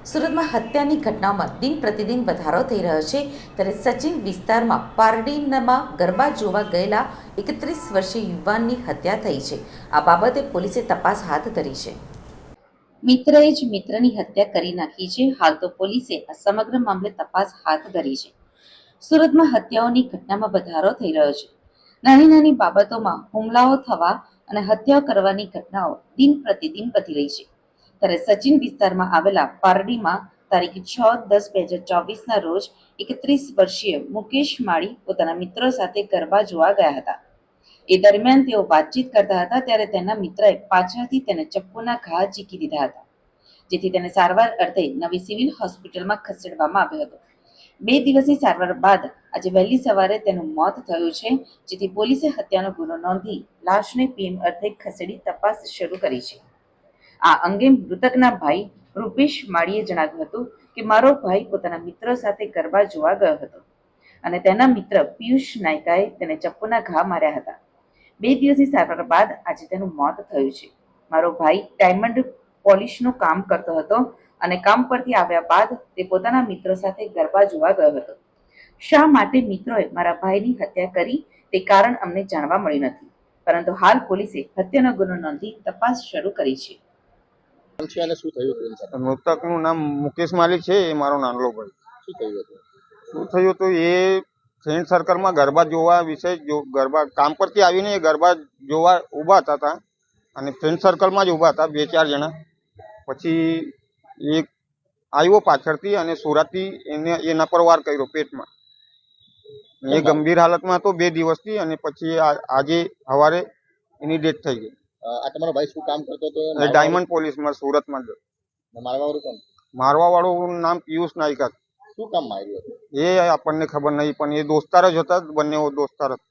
સુરતમાં હત્યાની ઘટનાઓમાં દિન પ્રતિદિન વધારો થઈ રહ્યો છે ત્યારે સચિન વિસ્તારમાં પારડીમાં ગરબા જોવા ગયેલા 31 વર્ષીય યુવાનની હત્યા થઈ છે। આ બાબતે પોલીસે તપાસ હાથ ધરી છે। મિત્રએ જ મિત્રની હત્યા કરી નાખી છે। હાલ તો પોલીસે આ સમગ્ર મામલે તપાસ હાથ ધરી છે। સુરતમાં હત્યાઓની ઘટનામાં વધારો થઈ રહ્યો છે। નાની નાની બાબતોમાં હુમલાઓ થવા અને હત્યા કરવાની ઘટનાઓ દિન પ્રતિદિન વધી રહી છે। ત્યારે સચિન વિસ્તારમાં આવેલા પારડીમાં તારીખ 6/10/2024 રોજ 31 વર્ષીય મુકેશ માળી પોતાના મિત્રો સાથે ગરબા જોવા ગયા હતા। એ દરમિયાન તેઓ વાતચીત કરતા હતા ત્યારે તેના મિત્રએ પાછળથી તેને ચપ્પુના ઘા ઝીકી દીધા હતા, જેથી તેને સારવાર અર્થે નવી સિવિલ હોસ્પિટલમાં ખસેડવામાં આવ્યો હતો। 2 દિવસની સારવાર બાદ આજે વહેલી સવારે તેનું મોત થયું છે, જેથી પોલીસે હત્યાનો ગુનો નોંધી લાશને પીએમ અર્થે ખસેડી તપાસ શરૂ કરી છે। આ અંગે મૃતકના ભાઈ રૂપેશ માળીએ જણાવ્યું હતું કે મારો ભાઈ પોતાના મિત્રો સાથે ગરબા જોવા ગયો હતો અને તેના મિત્ર પિયુષ નાયકાએ તેને ચપ્પુના ઘા માર્યા હતા। 2 દિવસની સારવાર બાદ આજે તેનું મોત થયું છે। મારો ભાઈ ડાયમંડ પોલિશનું કામ કરતો હતો અને કામ પરથી આવ્યા બાદ તે પોતાના મિત્રો સાથે ગરબા જોવા ગયો હતો। શા માટે મિત્રોએ મારા ભાઈની હત્યા કરી તે કારણ અમને જાણવા મળ્યું નથી, પરંતુ હાલ પોલીસે હત્યાનો ગુનો નોંધી તપાસ શરૂ કરી છે। મૃતકનું નામ મુકેશ માલિક છે। એ મારો નાનલો ભાઈ। શું થયું હતું એ ફ્રેન્ડ સર્કલમાં ગરબા જોવા વિશે ગરબા કામ પરથી આવીને એ ગરબા જોવા ઊભા હતા અને ફ્રેન્ડ સર્કલમાં જ ઊભા હતા 2-4 જણા। પછી એક આવ્યો પાછળથી અને સુરતથી એના પર વાર કર્યો પેટમાં। એ ગંભીર હાલતમાં હતો 2 દિવસથી અને પછી આજે સવારે એની ડેથ થઈ ગઈ। આ તમારો ભાઈ શું કામ કરતો હતો? ડાયમંડ પોલીસમાં સુરતમાં મારવાવાળું કોણ? મારવાવાળું નામ પિયુષ નાયકા। શું કામ માર્યું હતું? એ આપણને ખબર નહીં, પણ એ દોસ્તાર જ હતા, બંને દોસ્તાર હતા।